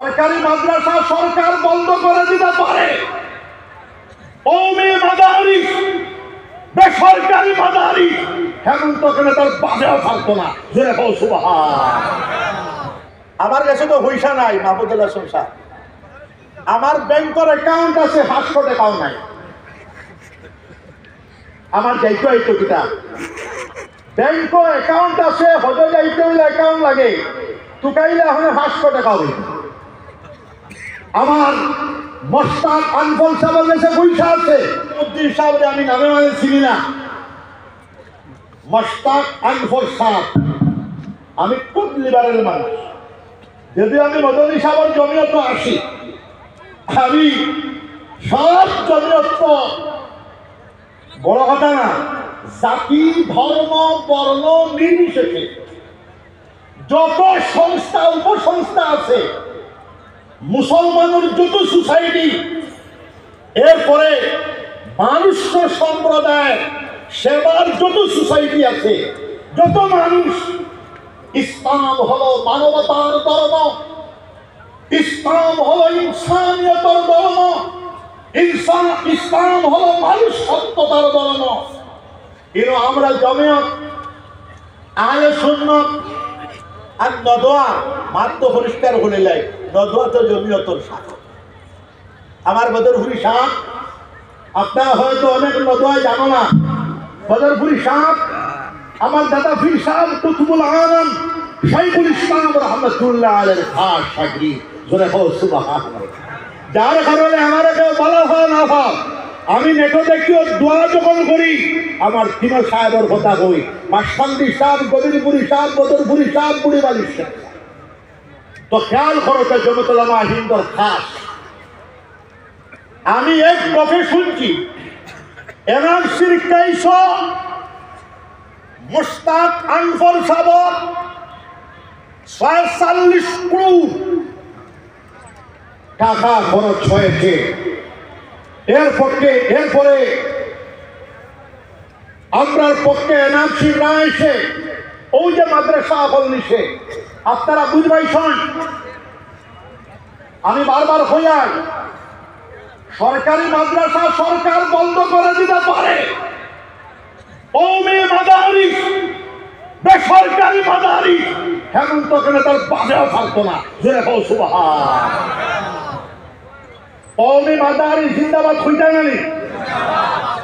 সরকারি মাদ্রাসা সরকার বন্ধ করে দিতে পারে, কওমি মাদারিস বেসরকারি মাদারিস হেমন্ত কেন তার বাজাও থাকতো না। জোরে বল সুবহান। আমার কাছে তো পয়সা নাই মাহমুদুল্লাহ সংসার, আমার ব্যাংকের অ্যাকাউন্ট আছে, হাসপাতাল অ্যাকাউন্ট নাই। আমার যাইতে হইতো কিটা ব্যাংক অ্যাকাউন্ট আছে, হজে যাইতে হইলে অ্যাকাউন্ট লাগে, টুকাইলে এখন 500 টাকা হবে। আমার মোস্তাক আনফল সাহেবের কাছে পয়সা আছে, উদ্দিন সাহেব আমি নামে মানে চিনি না। মোস্তাক আনফল সাহেব আমি খুব লিবারেল মানুষ, যদিও আমি মদনী সাহেবের জমিয়ত আসি, আমি সব জমিয়ত বড় কথা না, জাতি ধর্ম বর্ণ নির্বিশেষে যত সংস্থা উপসংস্থা আছে, মুসলমানের যত সোসাইটি, এরপরে মানুষ সম্প্রদায় সেবার যত সোসাইটি আছে, যত মানুষ, ইসলাম হলো মানবতার ধর্ম, ইসলাম হলো ইনসানিয়তের ধর্ম, ইসলাম হলো মানুষ সত্যতার ধর্ম। কিন্তু আমরা জমিয়ত আহলে সুন্নাত আর নদওয়া মাত্র পরিষ্কার হলে লাই, নদওয়া তো জমিয়তর শাখা। আমার বদরপুরি সাহেব, আপনারা হয়তো অনেক নদওয়া জানো না, বদরপুরি সাহেব আমার দাদা ফির সাহেব কুতুবুল আলম শাইখুল ইসলাম রহমতুল্লাহ আলাইহির খাস শাগির্দ। জোরে বল সুবহানাল্লাহ। যার কারণে আমার কেউ বলা হয় না হয়, আমি নেটো দেখিও দোয়া যখন করি আমার তিন সাহেবের কথা কই, মাসকান্দি সাহেব, গোবিন্দপুরি সাহেব, বদরপুরি সাহেব, বুড়িবালি সাহেব। তো খেয়াল করো জমিয়তুল উলামা হিন্দর খাস। আমি এক কফে শুনছি এনআরসির কেস মুস্তাক আনফর সাহেব ৪৬ কোটি টাকা খরচ হয়েছে। এরপরে আমরার পক্ষে এনআরসি না এসে ওই যে মাদ্রাসা আমল নিছে, আপনারা বুঝবাইছেন। আমি বারবার হইয়াই সরকারি মাদ্রাসা সরকার বন্ধ করে দিতে পারে, কওমি মাদারিস বেসরকারি মাদারিস হেমন্ত কেন তার বাজাও থাকতো না। জোরে বল সুবহান। কওমি মাদারিস জিন্দাবাদ হইতা নানি,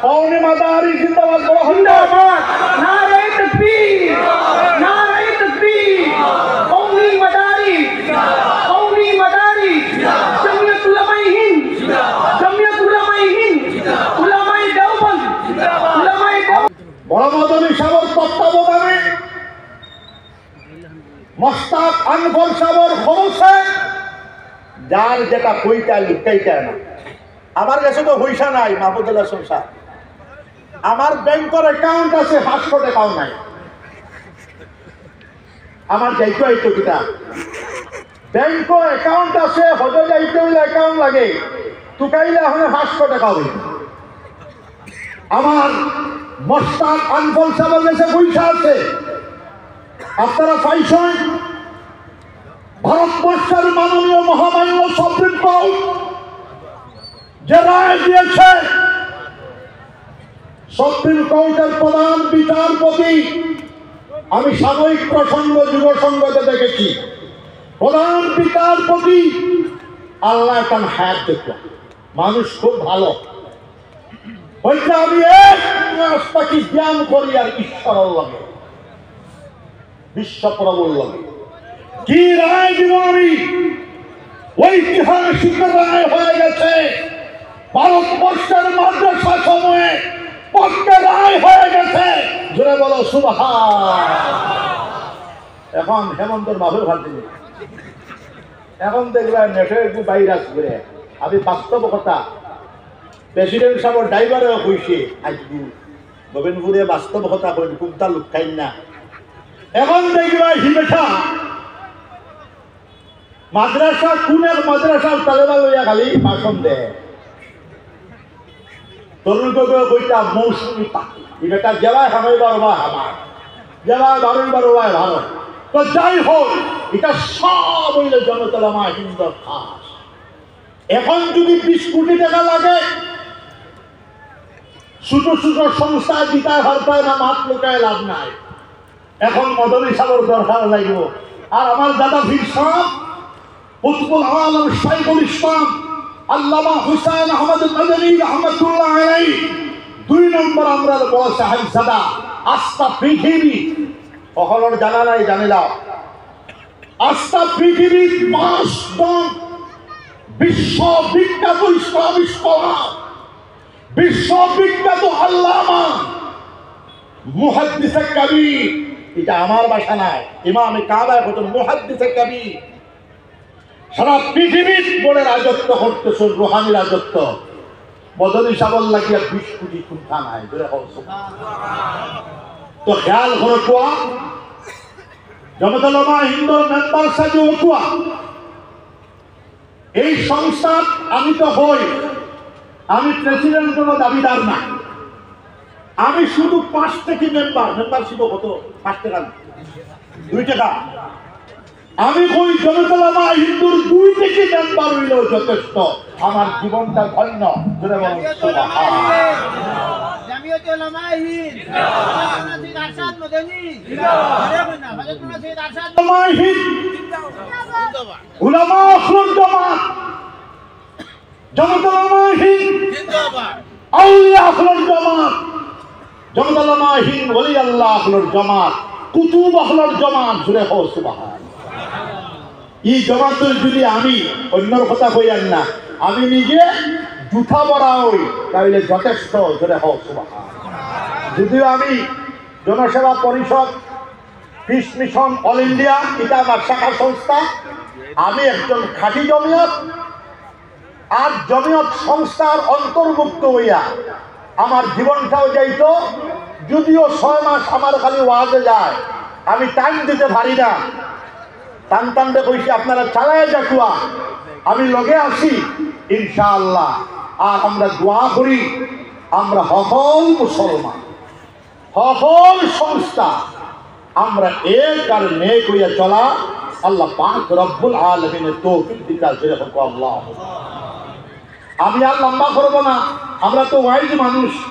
কওমি মাদারিস জিন্দাবাদ বড় জিন্দাবাদ, নারে তাকবীর, নারে তাকবীর। কওমি মাদারিস, কওমি মাদারিস, জমিয়তুল উলামায়ে হিন্দ, জমিয়তুল উলামায়ে হিন্দ, উলামায়ে দেওবন্দ, উলামায়ে দেওবন্দ। বড় মদনী সাহেবের তত্ত্বাবধানে মোস্তাক আনফর সাহেবের খরচে যার যেটা কইটা লুকাইটা না। আমার কাছে তো পয়সা নাই মাহমুদুল্লাহ সংসার, আমার ব্যাংকের অ্যাকাউন্ট আছে, হাসপাতাল অ্যাকাউন্ট নাই। আমার যাইতে হইতো কিটা ব্যাংক অ্যাকাউন্ট আছে, হজে যাইতে হইলে অ্যাকাউন্ট লাগে, টুকাইলে এখন 500 টাকা হবে। আমার মোস্তাক আনফল সাহেবের কাছে পয়সা আছে, আপনারা পাইছেন। ভারতবর্ষের মাননীয় মহামান্য সুপ্রিম কোর্ট যে রায় দিয়েছে, সুপ্রিম কোর্টের প্রধান বিচারপতি, আমি সাময়িক প্রসঙ্গ যুব সংঘতে দেখেছি, প্রধান বিচারপতি আল্লাহ তার হায়াত দেখলাম, মানুষ খুব ভালো। বলছে আমি এক রাস্তাকে জ্ঞান করি আর ঈশ্বরের লাগে, বিশ্বপ্রভুর লাগে। কি রায় দিব আমি? ঐতিহাসিক রায় হয়ে গেছে, ভারতবর্ষের মাদ্রাসা সময়ে পক্ষে রায় হয়ে গেছে। জোরে বলো সুবহান। এখন হেমন্তর মাহুর ভাবছি, এখন দেখবে নেটে একটু ভাইরাস ঘুরে। আমি বাস্তব কথা, প্রেসিডেন্ট সাহেব ড্রাইভারেও কইছে আজকে গোবিন্দপুরে বাস্তব কথা কই, কোনটা লুকাই না। এখন দেখবা হিমেশা মাদ্রাসা কোনের মাদ্রাসার তালেবা লইয়া খালি ভাষণ দেয়। তরুণকে কইটা মৌসুমি পাখি, এটা জেলায় হামাইবার বা আমার জেলায় বারোইবার ভালো। তো যাই হোক, এটা সব হইলে জমিয়তুল উলামা হিন্দর খাস। এখন যদি 20 কোটি টাকা লাগে, ছোট ছোট সংস্থা দিতে পারতায় না, মাত লোকায় লাভ নাই। এখন মদনী সাগর দরকার লাগব। আর আমার দাদা পীর সাহেব কুতুবুল আলম শাইখুল ইসলাম আল্লামা হুসাইন আহমদ মাদানী রাহমাতুল্লাহ আলাইহি 2 নম্বর আমরা বড় সাহেবজাদা আস্থা পৃথিবী সকলের জানা নাই, জানিলাম আস্থা পৃথিবীর 5 জন বিশ্ববিখ্যাত ইসলামী স্কলার, বিশ্ববিখ্যাত আল্লামা মুহাদ্দিসে কবির। এটা আমার ভাষা নাই, ইমামে কাবা বলেন মুহাদ্দিসে কবির। সারা পৃথিবীর বড় রাজত্ব করতেছেন, রুহানি রাজত্ব। মদনী সাগর লাগিয়া 20 কোটি কোনটা নাই। তো খেয়াল করে কোয়া জমিয়তুল উলামা হিন্দর মেম্বার সাজে ওকুয়া এই সংস্থা আমি তো হই, আমি প্রেসিডেন্ট কোনো দাবিদার না। আমি শুধু 5 থেকে মেম্বারশিপ কত 5 টাকা 2 টাকা। আমি কই জমিয়তুল উলামা হিন্দুর 2 থেকে মেম্বার হইলেও যথেষ্ট, আমার জীবনটা ধন্য। জোরে বলুন সুবহানাল্লাহ। জামিয়াতুল উলামা হিন্দ জিন্দাবাদ। আরশাদ মদনী জিন্দাবাদ। হযরত মুর্শিদ আরশাদ উলামা হিন্দ জিন্দাবাদ। উলামা আখলুল জামাত, জমিয়তুল উলামা হিন্দ জিন্দাবাদ। আউলিয়া আখলুল জামাত, জমিয়তুল উলামা হিন্দ ওলি আল্লাহ আখলুল জামাত, কুতুব আখলুল জামাত। জোরে বলুন সুবহানাল্লাহ। এই জামাতের যদি আমি অন্যর কথা কইয়ান না, আমি নিজে জুঠা বড়া হই, তাহলে যথেষ্ট। জোরে হোক সুবহানাল্লাহ। যদিও আমি জনসেবা পরিষদ পিস মিশন অল ইন্ডিয়া, এটা আমার শাখা সংস্থা। আমি একজন খাঁটি জমিয়ত, আর জমিয়ত সংস্থার অন্তর্ভুক্ত হইয়া আমার জীবনটাও যাইত। যদিও 6 মাস আমার খালি ওয়াজে যায়, আমি টাইম দিতে পারি না। টানটানতে কইছি আপনারা চালায় যাকুয়া, আমি লগে আছি ইনশাআল্লাহ। আর আমরা দোয়া করি, আমরা সকল মুসলমান, সকল সংস্থা আমরা এক আর নেক হইয়া চলা আল্লাহ পাক রব্বুল আলামিনের তৌফিক দিতা। জোরে হোক আল্লাহ। আমি আর লম্বা করবো না, আমরা তো ওয়াইজ মানুষ।